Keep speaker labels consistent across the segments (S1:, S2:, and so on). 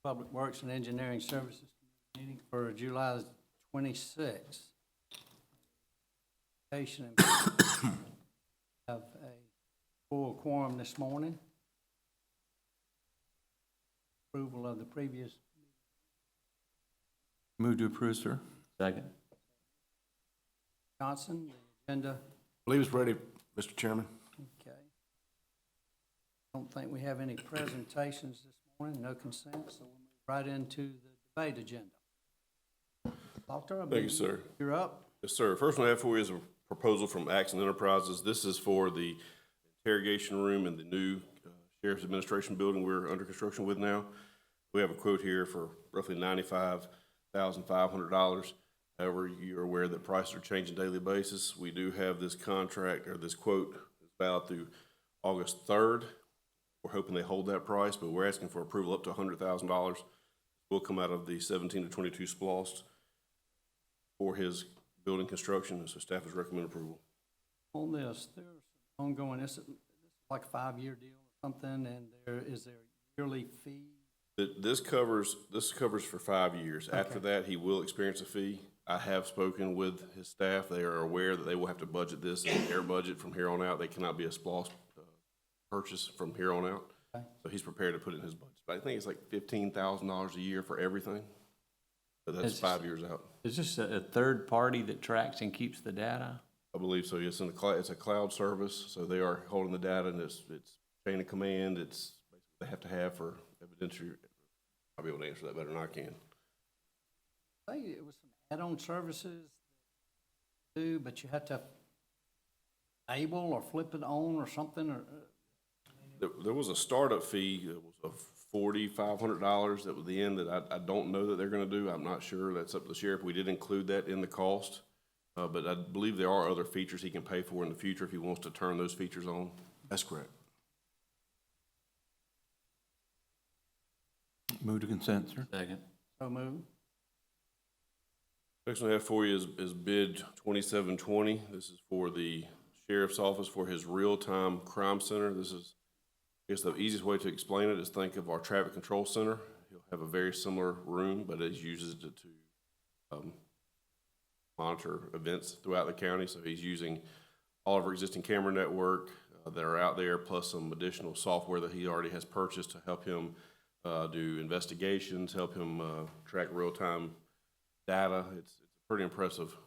S1: Public Works and Engineering Services meeting for July 26th. Have a full quorum this morning. Approval of the previous.
S2: Move to approve, sir.
S3: Second.
S1: Johnson, the agenda.
S4: I believe it's ready, Mr. Chairman.
S1: Okay. Don't think we have any presentations this morning, no consent, so we'll move right into the debate agenda. Doctor,
S5: Thank you, sir.
S1: You're up.
S5: Yes, sir. First one I have for you is a proposal from Axon Enterprises. This is for the interrogation room in the new Sheriff's Administration building we're under construction with now. We have a quote here for roughly $95,500. However, you're aware that prices are changing daily basis. We do have this contract, or this quote is valid through August 3rd. We're hoping they hold that price, but we're asking for approval up to $100,000. Will come out of the 17 to 22 splost for his building construction, so staff is recommending approval.
S1: On this, there's ongoing, this is like a 5-year deal or something, and is there a yearly fee?
S5: This covers for 5 years.
S1: Okay.
S5: After that, he will experience a fee. I have spoken with his staff. They are aware that they will have to budget this in their budget from here on out. They cannot be a splost purchase from here on out.
S1: Okay.
S5: So he's prepared to put it in his budget. But I think it's like $15,000 a year for everything. But that's 5 years out.
S3: Is this a third party that tracks and keeps the data?
S5: I believe so. Yes, it's a cloud service, so they are holding the data, and it's chain of command. It's basically they have to have for evidentiary. I'll be able to answer that better than I can.
S1: I think it was some add-on services too, but you had to enable or flip it on or something, or
S5: There was a startup fee that was of $4,500 that was the end that I don't know that they're gonna do. I'm not sure. That's up to the sheriff. We did include that in the cost. But I believe there are other features he can pay for in the future if he wants to turn those features on.
S4: That's correct.
S2: Move to consent, sir.
S3: Second.
S1: so move.
S5: Next one I have for you is bid 2720. This is for the sheriff's office for his real-time crime center. This is, I guess the easiest way to explain it is think of our traffic control center. He'll have a very similar room, but he uses it to monitor events throughout the county. So he's using all of our existing camera network that are out there, plus some additional software that he already has purchased to help him do investigations, help him track real-time data. It's a pretty impressive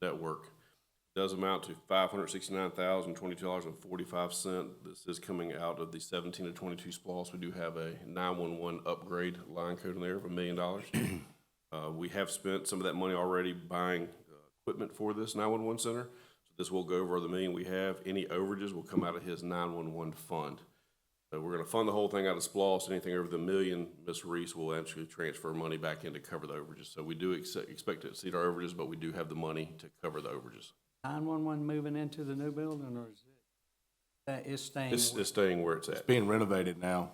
S5: network. It does amount to $569,022.45. This is coming out of the 17 to 22 splost. We do have a 911 upgrade line code in there of $1 million. We have spent some of that money already buying equipment for this 911 center. So this will go over the $1 million we have. Any overages will come out of his 911 fund. So we're going to fund the whole thing out of splost. Anything over the $1 million, Ms. Reese will actually transfer money back in to cover the overages. So we do expect to exceed our overages, but we do have the money to cover the overages.
S1: 911 moving into the new building, or is it, that is staying?
S5: It's staying where it's
S4: It's
S5: at.
S4: being renovated now.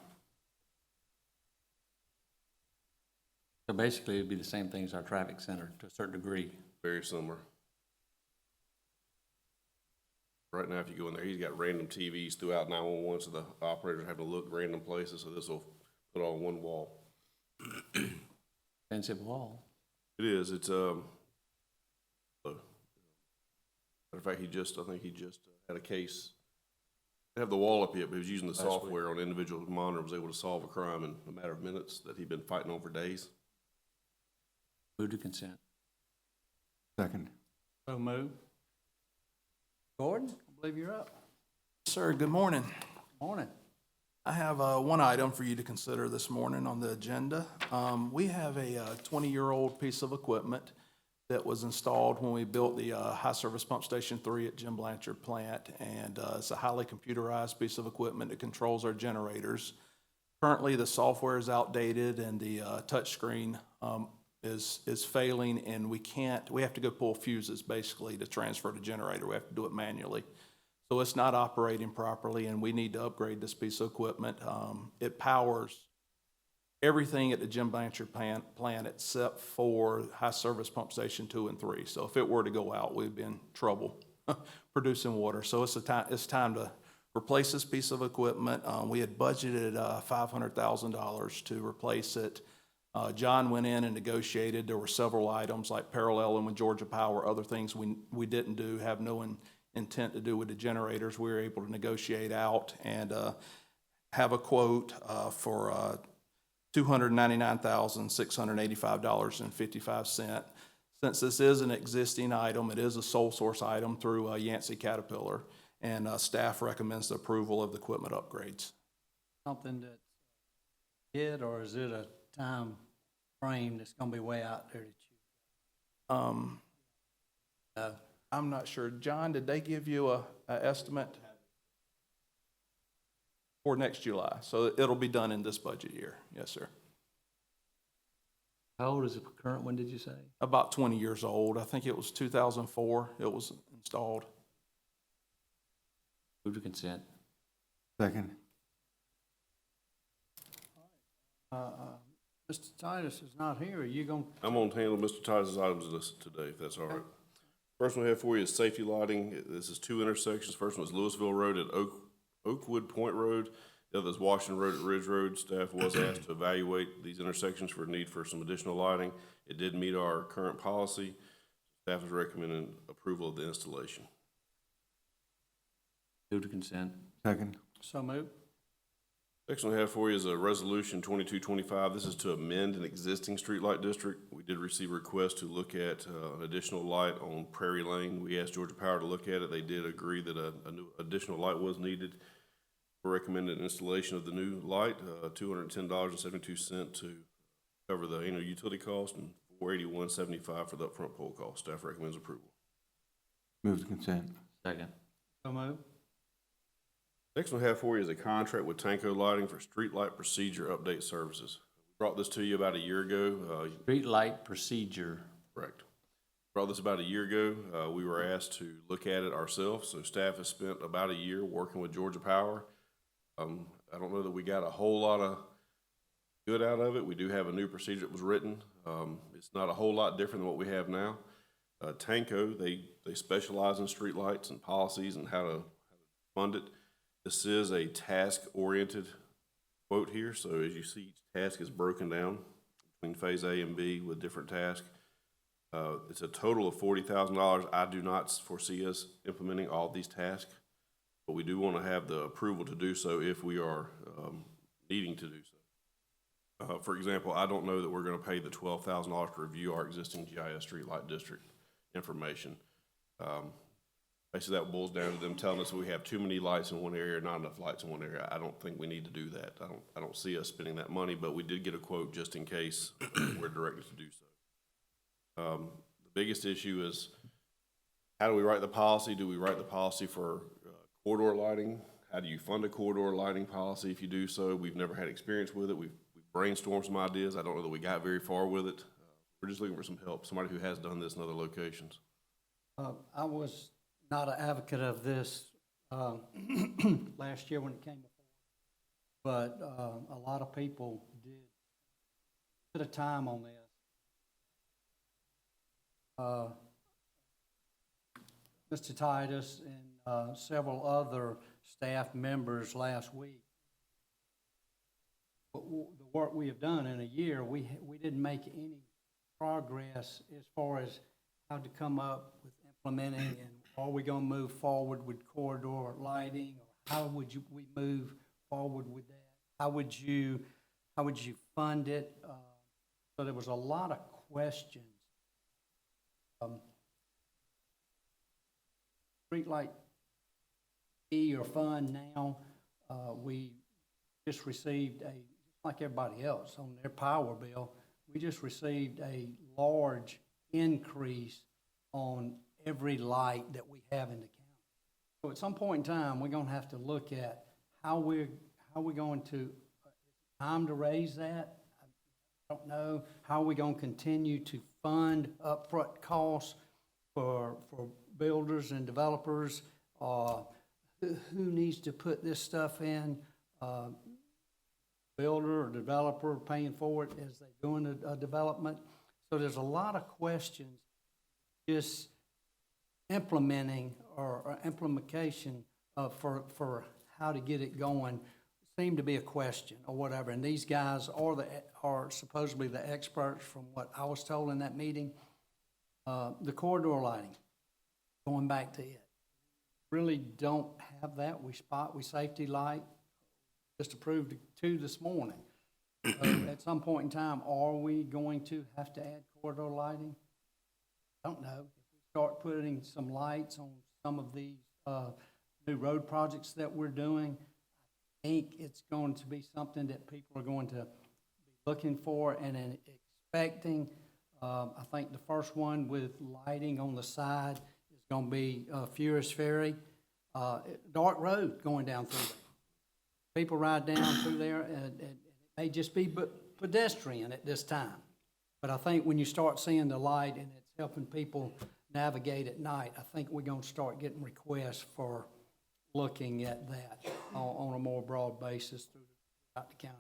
S3: So basically, it'd be the same thing as our traffic center to a certain degree.
S5: Very similar. Right now, if you go in there, he's got random TVs throughout 911, so the operators have to look random places, so this will put on one wall.
S3: Expensive wall.
S5: It is, it's, matter of fact, I think he just had a case. They have the wall up yet, but he was using the software on individual monitor, was able to solve a crime in a matter of minutes that he'd been fighting on for days.
S3: Move to consent.
S2: Second.
S1: So move. Gordon, I believe you're up.
S6: Sir, good morning.
S1: Morning.
S6: I have one item for you to consider this morning on the agenda. We have a 20-year-old piece of equipment that was installed when we built the High Service Pump Station 3 at Jim Blanchard plant, and it's a highly computerized piece of equipment that controls our generators. Currently, the software is outdated and the touchscreen is failing, and we have to go pull fuses basically to transfer the generator. We have to do it manually. So it's not operating properly, and we need to upgrade this piece of equipment. It powers everything at the Jim Blanchard plant except for High Service Pump Station 2 and 3. So if it were to go out, we'd be in trouble producing water. So it's time to replace this piece of equipment. We had budgeted $500,000 to replace it. John went in and negotiated. There were several items like paralleling with Georgia Power, other things we didn't do, have no intent to do with the generators. We were able to negotiate out and have a quote for $299,685.55. Since this is an existing item, it is a sole source item through Yancey Caterpillar, and staff recommends the approval of the equipment upgrades.
S1: Something that or is it a time frame that's gonna be way out there that you?
S6: I'm not sure. John, did they give you a estimate? For next July, so it'll be done in this budget year. Yes, sir.
S3: How old is the current one, did you say?
S6: About 20 years old. I think it was 2004 it was installed.
S3: Move to consent.
S2: Second.
S1: Mr. Titus is not here. Are you gonna?
S5: I'm gonna handle Mr. Titus's items listed today, if that's all right. First one we have for you is safety lighting. This is two intersections. First one is Louisville Road at Oakwood Point Road. The other is Washington Road at Ridge Road. Staff was asked to evaluate these intersections for need for some additional lighting. It did meet our current policy. Staff is recommending approval of the installation.
S3: Move to consent.
S2: Second.
S1: So moved.
S5: Next one I have for you is a resolution 2225. This is to amend an existing streetlight district. We did receive a request to look at an additional light on Prairie Lane. We asked Georgia Power to look at it. They did agree that a new additional light was needed. We recommended installation of the new light, $210.72 to cover the annual utility cost and $481.75 for the upfront pole cost. Staff recommends approval.
S2: Move to consent.
S3: Second.
S1: So moved.
S5: Next one I have for you is a contract with Tanko Lighting for streetlight procedure update services. We brought this to you about a year ago.
S3: Street light procedure.
S5: Correct. Brought this about a year ago. We were asked to look at it ourselves, so staff has spent about a year working with Georgia Power. I don't know that we got a whole lot of good out of it. We do have a new procedure that was written. It's not a whole lot different than what we have now. Tanko, they specialize in streetlights and policies and how to fund it. This is a task-oriented quote here, so as you see, each task is broken down between phase A and B with different tasks. It's a total of $40,000. I do not foresee us implementing all these tasks, but we do want to have the approval to do so if we are needing to do so. For example, I don't know that we're going to pay the $12,000 to review our existing GIS streetlight district information. Basically, that boils down to them telling us we have too many lights in one area, not enough lights in one area. I don't think we need to do that. I don't see us spending that money, but we did get a quote just in case we're directed to do so. The biggest issue is, how do we write the policy? Do we write the policy for corridor lighting? How do you fund a corridor lighting policy if you do so? We've never had experience with it. We've brainstormed some ideas. I don't know that we got very far with it. We're just looking for some help, somebody who has done this in other locations.
S1: I was not an advocate of this last year when it came before, but a lot of people did put a time on this. Mr. Titus and several other staff members last week. But the work we have done in a year, we didn't make any progress as far as how to come up with implementing, and are we going to move forward with corridor lighting, or how would we move forward with that? How would you fund it? So there was a lot of questions. Streetlight fee or fund now, we just received like everybody else on their power bill, we just received a large increase on every light that we have in the county. So at some point in time, we're gonna have to look at how we're going to, time to raise that. I don't know. How are we gonna continue to fund upfront costs for builders and developers? Who needs to put this stuff in? Builder or developer paying for it as they're doing a development. So there's a lot of questions just implementing or implementation for how to get it going. seemed to be a question or whatever, and these guys are supposedly the experts from what I was told in that meeting. The corridor lighting, going back to it, really don't have that. We safety light, just approved two this morning. At some point in time, are we going to have to add corridor lighting? I don't know. If we start putting some lights on some of these new road projects that we're doing, I think it's going to be something that people are going to be looking for and expecting. I think the first one with lighting on the side is going to be Furious Ferry, Dark Road going down through there. People ride down through there, and it may just be pedestrian at this time. But I think when you start seeing the light and it's helping people navigate at night, I think we're going to start getting requests for looking at that on a more broad basis throughout the county.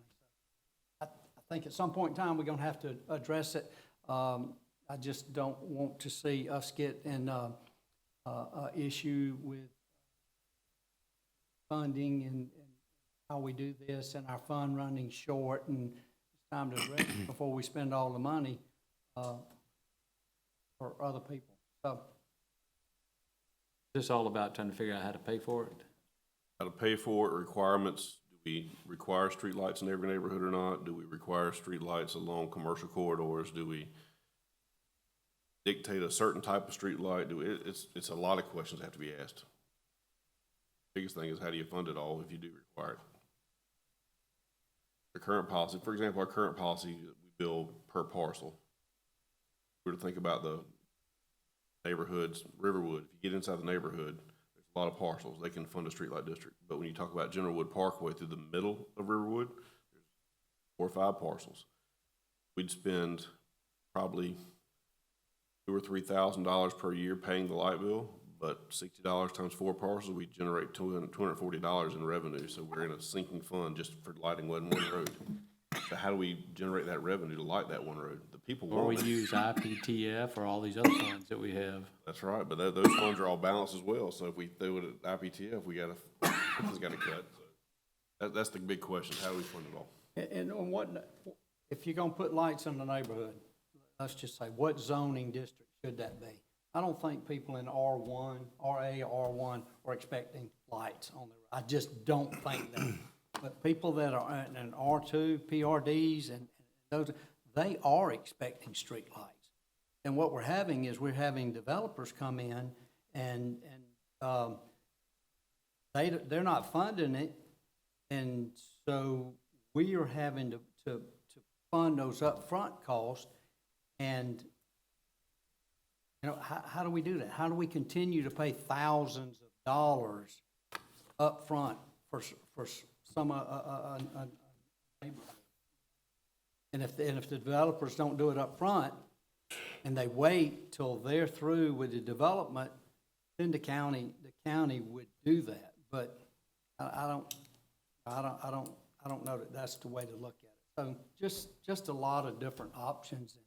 S1: So I think at some point in time, we're going to have to address it. I just don't want to see us get in a issue with funding and how we do this and our fund running short, and it's time to address it before we spend all the money for other people. So
S3: This all about trying to figure out how to pay for it?
S5: How to pay for it, requirements, do we require streetlights in every neighborhood or not? Do we require streetlights along commercial corridors? Do we dictate a certain type of streetlight? It's a lot of questions that have to be asked. Biggest thing is, how do you fund it all if you do require it? The current policy, for example, our current policy, we bill per parcel. If we were to think about the neighborhoods, Riverwood, if you get inside the neighborhood, there's a lot of parcels. They can fund a streetlight district. But when you talk about Generalwood Parkway through the middle of Riverwood, there's 4 or 5 parcels. We'd spend probably $2,000 or $3,000 per year paying the light bill, but $60 times 4 parcels, we generate $240 in revenue. So we're in a sinking fund just for lighting one road. So how do we generate that revenue to light that one road? The people
S3: Or we
S5: want it.
S3: use IPTF or all these other funds that we have.
S5: That's right, but those funds are all balanced as well. So if we throw it at IPTF, something's got to cut. So that's the big question. How do we fund it all?
S1: And on what, if you're gonna put lights in the neighborhood, let's just say, what zoning district should that be? I don't think people in R1, RA, R1 are expecting lights on the, I just don't think that. But people that are in R2, PRDs, and those, they are expecting street lights. And what we're having is, we're having developers come in and they're not funding it, and so we are having to fund those upfront costs. And you know, how do we do that? How do we continue to pay thousands of dollars upfront for some neighborhood? And if the developers don't do it upfront, and they wait till they're through with the development, then the county would do that. But I don't know that that's the way to look at it. So just a lot of different options and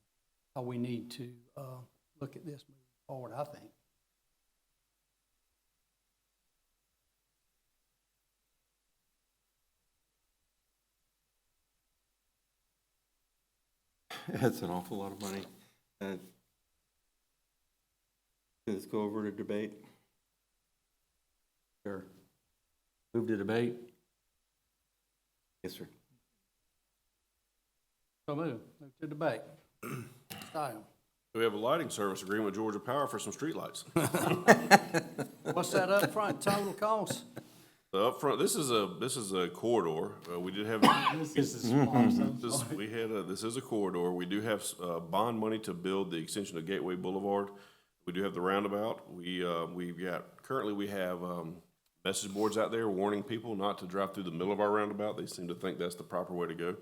S1: how we need to look at this moving forward, I think.
S2: That's an awful lot of money. Let's go over to debate.
S3: Sure. Move to debate.
S2: Yes, sir.
S1: So move to debate. Next item.
S5: We have a lighting service agreement with Georgia Power for some streetlights.
S1: What's that upfront total cost?
S5: The upfront, this is a corridor. We did have,
S1: This is small, so
S5: this is a corridor. We do have bond money to build the extension of Gateway Boulevard. We do have the roundabout. Currently we have message boards out there warning people not to drive through the middle of our roundabout. They seem to think that's the proper way to go.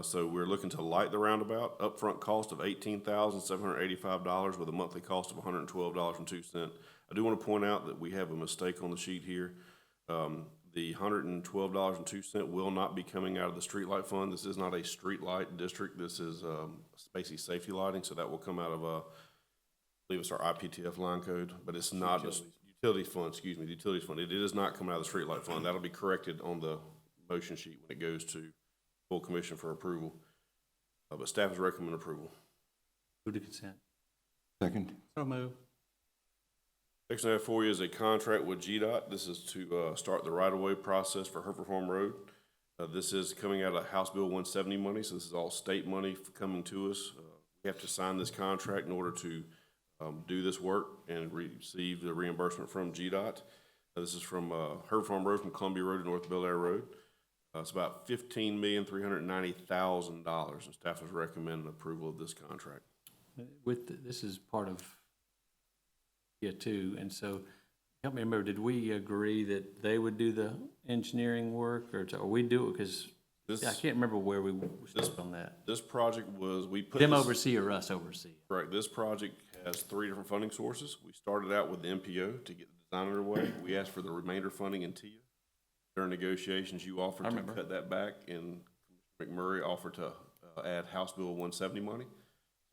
S5: So we're looking to light the roundabout. Upfront cost of $18,785 with a monthly cost of $112.02. I do want to point out that we have a mistake on the sheet here. The $112.02 will not be coming out of the streetlight fund. This is not a streetlight district. This is basically safety lighting, so that will come out of I believe it's our IPTF line code, but it's not just utilities fund. Excuse me, the utilities fund. It is not coming out of the streetlight fund. That'll be corrected on the motion sheet when it goes to full commission for approval. But staff is recommending approval.
S3: Move to consent.
S2: Second.
S1: So move.
S5: Next I have for you is a contract with GDOT. This is to start the right-of-way process for Hereford Farm Road. This is coming out of House Bill 170 money, so this is all state money coming to us. We have to sign this contract in order to do this work and receive the reimbursement from GDOT. This is from Hereford Farm Road, from Columbia Road to North Bel Air Road. It's about $15,390,000, and staff is recommending approval of this contract.
S3: This is part of year two, and so, help me remember, did we agree that they would do the engineering work, or we do it, because
S5: This,
S3: I can't remember where we stood on that.
S5: this project was, we put
S3: Them
S5: this,
S3: oversee or us oversee?
S5: correct, this project has 3 different funding sources. We started out with the MPO to get the design underway. We asked for the remainder funding in TIA. During negotiations, you offered to cut that back, and Commissioner McMurray offered to add House Bill 170 money.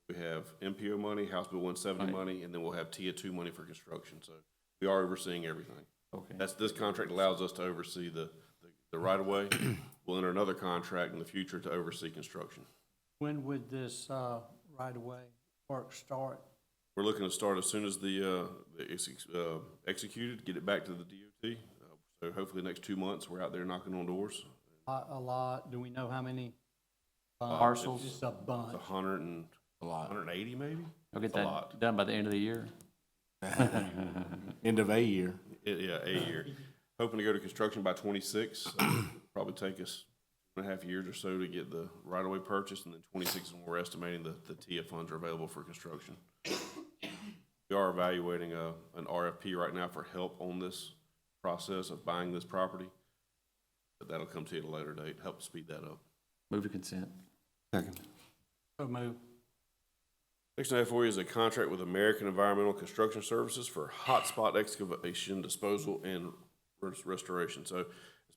S5: We have MPO money, House Bill 170 money, and then we'll have TIA 2 money for construction. So we are overseeing everything.
S3: Okay.
S5: This contract allows us to oversee the right-of-way. We'll enter another contract in the future to oversee construction.
S1: When would this right-of-way work start?
S5: We're looking to start as soon as it's executed, get it back to the DOT. So hopefully the next 2 months, we're out there knocking on doors.
S1: A lot, do we know how many?
S3: Parcels?
S1: Just a bunch.
S5: It's 180 maybe?
S3: I'll get
S5: It's a lot.
S3: that done by the end of the year.
S4: End of a year.
S5: Yeah, a year. Hoping to go to construction by 26. Probably take us 2.5 years or so to get the right-of-way purchased, and then 26 is when we're estimating the TIA funds are available for construction. We are evaluating an RFP right now for help on this process of buying this property, but that'll come to you at a later date, help speed that up.
S3: Move to consent.
S2: Second.
S1: So move.
S5: Next I have for you is a contract with American Environmental Construction Services for hotspot excavation, disposal, and restoration. So as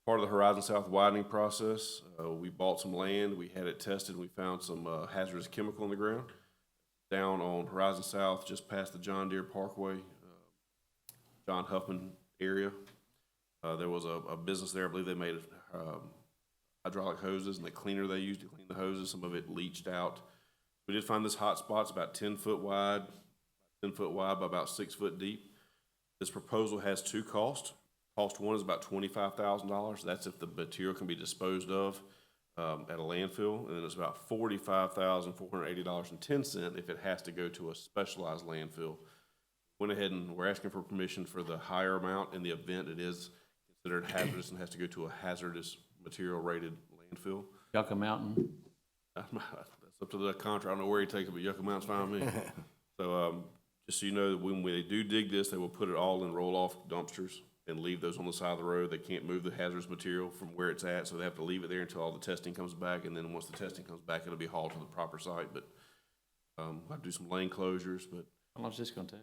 S5: part of the Horizon South widening process, we bought some land, we had it tested, we found some hazardous chemical in the ground down on Horizon South, just past the John Deere Parkway, John Huffman area. There was a business there, I believe they made hydraulic hoses, and the cleaner they used to clean the hoses, some of it leached out. We did find this hot spot. It's about 10 foot wide by about 6 foot deep. This proposal has 2 costs. Cost 1 is about $25,000. That's if the material can be disposed of at a landfill, and then it's about $45,480.10 if it has to go to a specialized landfill. Went ahead and we're asking for permission for the higher amount in the event it is considered hazardous and has to go to a hazardous material rated landfill.
S3: Yucca Mountain.
S5: That's up to the contractor. I don't know where he takes it, but Yucca Mountain's fine with me. So just so you know, when they do dig this, they will put it all in roll-off dumpsters and leave those on the side of the road. They can't move the hazardous material from where it's at, so they have to leave it there until all the testing comes back, and then once the testing comes back, it'll be hauled to the proper site. But I'll have to do some lane closures, but
S3: How long is this gonna take?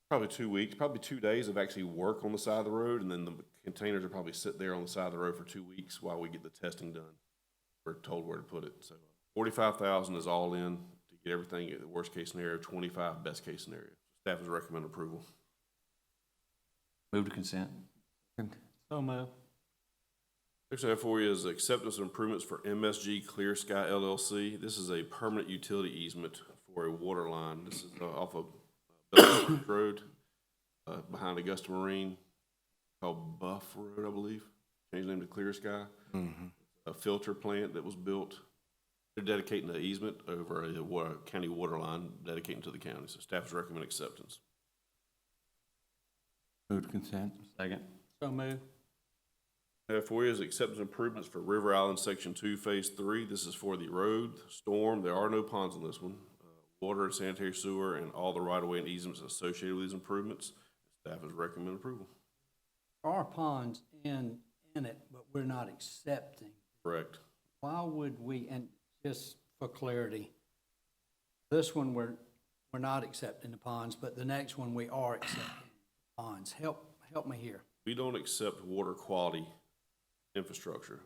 S5: probably 2 weeks, probably 2 days of actually work on the side of the road, and then the containers will probably sit there on the side of the road for 2 weeks while we get the testing done. We're told where to put it. So $45,000 is all in to get everything at the worst case scenario, 25 best case scenario. Staff is recommend approval.
S3: Move to consent.
S1: So move.
S5: Next I have for you is acceptance of improvements for MSG Clear Sky LLC. This is a permanent utility easement for a water line. This is off of Bellevue Road, behind Augusta Marine, called Buff Road, I believe. Changed the name to Clear Sky. A filter plant that was built. They're dedicating the easement over a county water line, dedicating to the county. So staff is recommend acceptance.
S2: Move to consent.
S3: Second.
S1: So move.
S5: For you is acceptance improvements for River Island Section 2, Phase 3. This is for the road, storm. There are no ponds on this one. Water and sanitary sewer and all the right-of-way and easements associated with these improvements. Staff is recommend approval.
S1: There are ponds in it, but we're not accepting.
S5: Correct.
S1: Why would we, and just for clarity, this one we're not accepting the ponds, but the next one we are accepting ponds. Help me here.
S5: We don't accept water quality infrastructure.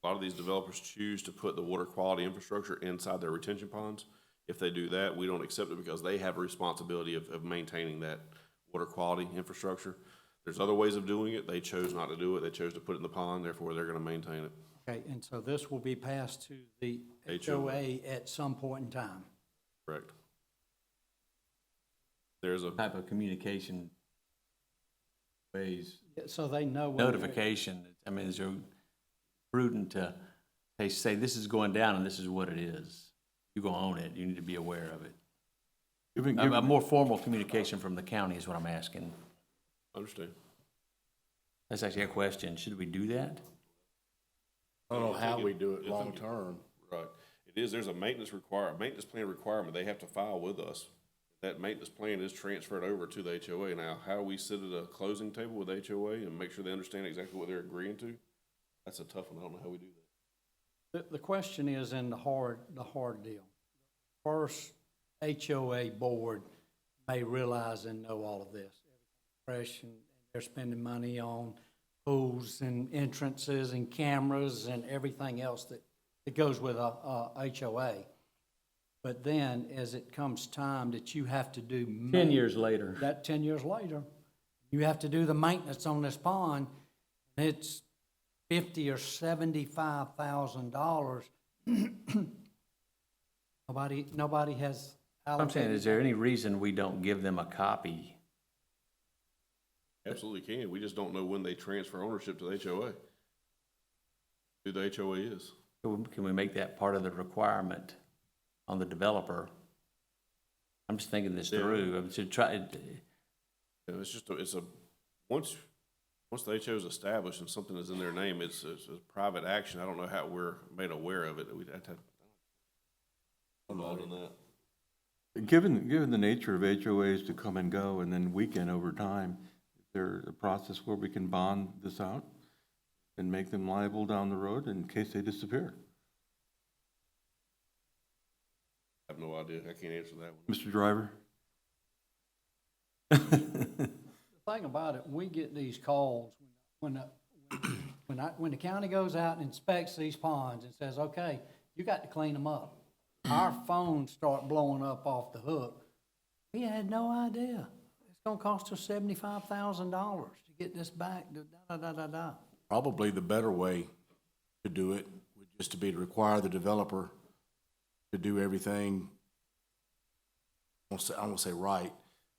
S5: A lot of these developers choose to put the water quality infrastructure inside their retention ponds. If they do that, we don't accept it because they have a responsibility of maintaining that water quality infrastructure. There's other ways of doing it. They chose not to do it. They chose to put it in the pond, therefore they're going to maintain it.
S1: Okay, and so this will be passed to the
S5: HOA.
S1: HOA at some point in time.
S5: Correct. There's a,
S3: Type of communication ways,
S1: Yeah, so they know. when they're-
S3: notification, I mean, is it prudent to, they say, this is going down and this is what it is? You're gonna own it, you need to be aware of it. A more formal communication from the county is what I'm asking.
S5: understand.
S3: That's actually a question, should we do that?
S4: I don't know how we do it
S5: It's a-
S4: long-term.
S5: Right. It is, there's a maintenance plan requirement they have to file with us. That maintenance plan is transferred over to the HOA. Now, how we sit at a closing table with HOA and make sure they understand exactly what they're agreeing to, that's a tough one. I don't know how we do that.
S1: The question is in the hard deal. First HOA board may realize and know all of this. Fresh, and they're spending money on pools and entrances and cameras and everything else that goes with a HOA. But then, as it comes time that you have to do.
S3: 10 years later.
S1: That 10 years later, you have to do the maintenance on this pond, and it's $50,000 or $75,000. Nobody has
S3: I'm saying, is
S1: allocated.
S3: there any reason we don't give them a copy?
S5: Absolutely can. We just don't know when they transfer ownership to the HOA. Who the HOA is.
S3: Can we make that part of the requirement on the developer? I'm just thinking this
S5: Yeah.
S3: through, I should try,
S5: Yeah, it's just, once the HOA is established and something is in their name, it's a private action. I don't know how we're made aware of it. We'd have to. Involved in that.
S2: Given the nature of HOAs to come and go and then weaken over time, is there a process where we can bond this out and make them liable down the road in case they disappear?
S5: I have no idea. I can't answer that one.
S2: Mr. Driver?
S1: The thing about it, we get these calls when the county goes out and inspects these ponds and says, okay, you got to clean them up. Our phones start blowing up off the hook. We had no idea. It's gonna cost us $75,000 to get this back, da-da-da-da-da.
S4: Probably the better way to do it would just to be to require the developer to do everything, I won't say right,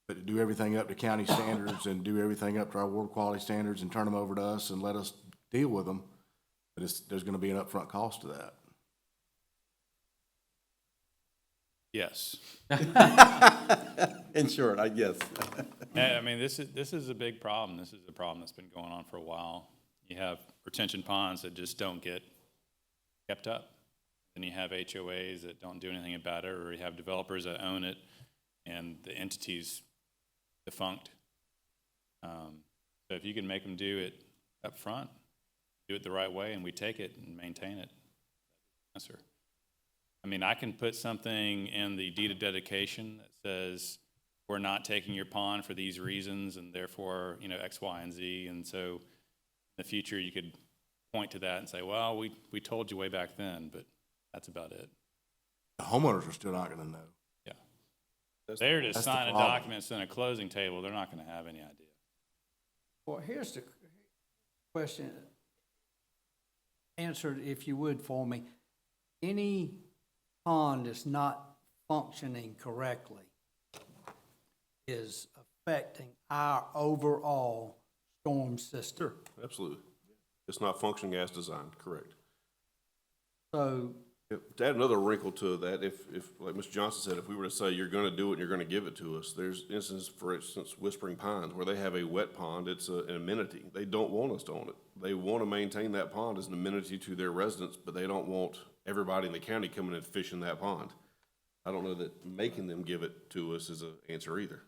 S4: but to do everything up to county standards and do everything up to our water quality standards and turn them over to us and let us deal with them. But there's gonna be an upfront cost to that.
S7: Yes.
S2: In short, I guess.
S7: I mean, this is a big problem. This is a problem that's been going on for a while. You have retention ponds that just don't get kept up. Then you have HOAs that don't do anything about it, or you have developers that own it and the entity's defunct. So if you can make them do it up front, do it the right way, and we take it and maintain it, answer. I mean, I can put something in the deed of dedication that says, we're not taking your pond for these reasons, and therefore, X, Y, and Z. And so in the future, you could point to that and say, well, we told you way back then, but that's about it.
S4: The homeowners are still not gonna know.
S7: Yeah.
S5: That's-
S7: They're
S4: that's
S7: just
S4: the
S7: signing
S4: problem.
S7: documents in a closing table. They're not gonna have any idea.
S1: Well, here's the question. Answer it if you would for me. Any pond that's not functioning correctly is affecting our overall storm system.
S5: Sure, absolutely. It's not functioning as designed, correct.
S1: So,
S5: To add another wrinkle to that, if, like Mr. Johnson said, if we were to say, you're gonna do it and you're gonna give it to us, there's instances, for instance, Whispering Pines, where they have a wet pond, it's an amenity. They don't want us to own it. They wanna maintain that pond as an amenity to their residents, but they don't want everybody in the county coming and fishing that pond. I don't know that making them give it to us is an answer either.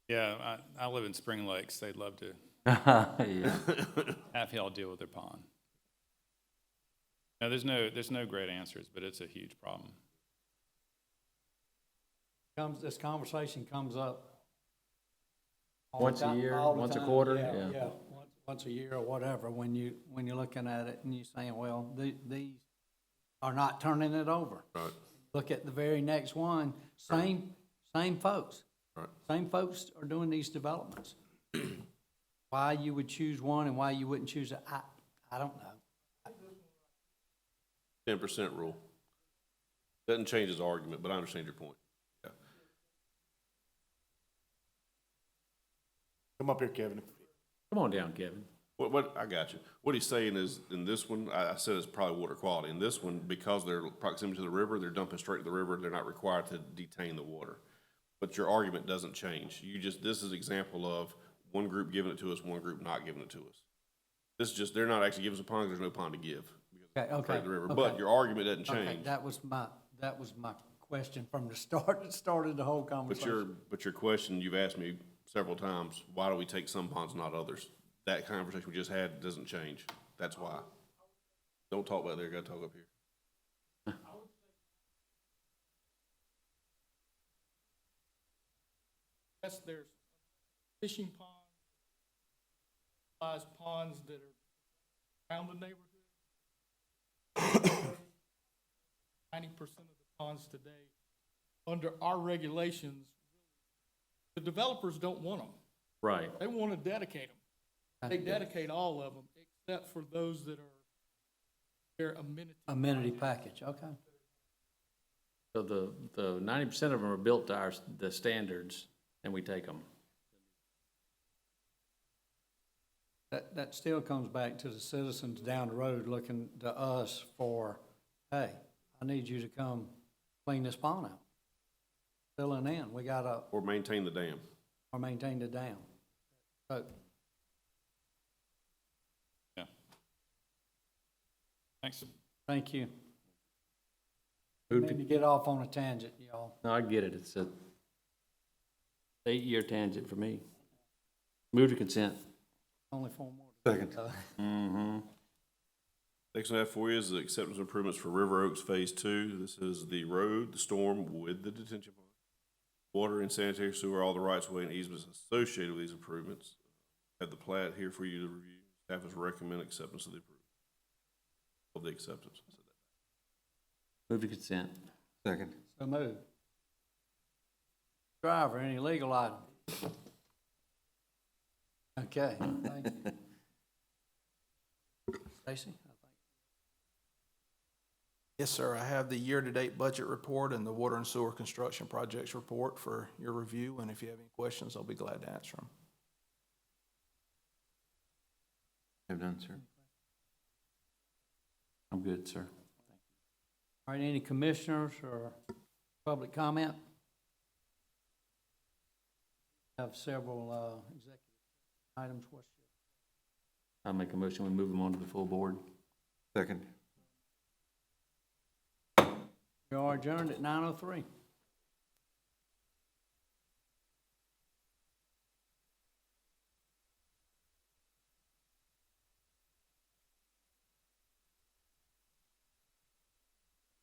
S7: Yeah, I live in Spring Lakes. They'd love to
S3: yeah.
S7: have y'all deal with their pond. No, there's no great answers, but it's a huge problem.
S1: this conversation comes up all
S3: Once
S1: the
S3: a
S1: time-
S3: year,
S1: all the
S3: once a
S1: time.
S3: quarter,
S1: Yeah,
S3: yeah.
S1: once a year or whatever, when you're looking at it and you're saying, well, these are not turning it over.
S5: Right,
S1: Look at the very next one, same folks.
S5: right.
S1: Same folks are doing these developments. Why you would choose one and why you wouldn't choose it, I don't know.
S5: 10% rule. Doesn't change his argument, but I understand your point. Yeah.
S4: Come up here, Kevin.
S3: Come on down, Kevin.
S5: I got you. What he's saying is, in this one, I said it's probably water quality. In this one, because they're proximity to the river, they're dumping straight to the river, they're not required to detain the water. But your argument doesn't change. This is an example of one group giving it to us, one group not giving it to us. This is just, they're not actually giving us a pond, there's no pond to give.
S1: Okay,
S5: Straight to
S1: okay,
S5: the river.
S1: okay.
S5: But your argument doesn't
S1: Okay,
S5: change.
S1: that was my question from the start, that started the whole conversation.
S5: But your question, you've asked me several times, why do we take some ponds, not others? That conversation we just had doesn't change. That's why. Don't talk about there, gotta talk up here.
S8: Yes, there's fishing ponds, ponds that are around the neighborhood. 90% of the ponds today, under our regulations, the developers don't want them.
S3: Right.
S8: They want to dedicate them. They dedicate all of them, except for those that are their amenity.
S1: Amenity package, okay.
S3: So the 90% of them are built to the standards, and we take them.
S1: That still comes back to the citizens down the road looking to us for, hey, I need you to come clean this pond out. Fill it in, we gotta,
S5: Or maintain the dam.
S1: or maintain the dam. So,
S7: Yeah. Thanks.
S1: thank you.
S3: Move
S1: Need
S3: to-
S1: to get off on a tangent, y'all.
S3: No, I get it. It's a 8-year tangent for me. Move to consent.
S1: Only 4 more.
S2: Second.
S3: Mm-hmm.
S5: Next one I have for you is the acceptance improvements for River Oaks Phase 2. This is the road, the storm with the detention pond, water and sanitary sewer, all the rights of way and easements associated with these improvements. Have the plat here for you to review. Staff is recommend acceptance of the approval. Of the acceptance. I said that.
S3: Move to consent.
S2: Second.
S1: So move. Driver, any legal item? Okay, thank you. Stacy?
S6: Yes, sir. I have the year-to-date budget report and the water and sewer construction projects report for your review, and if you have any questions, I'll be glad to answer them.
S2: Have done, sir.
S3: I'm good, sir.
S1: All right, any commissioners or public comment? Have several executive items. What's
S3: I'll make a motion, we move them on to the full board.
S2: Second.
S1: We are adjourned at 9:03.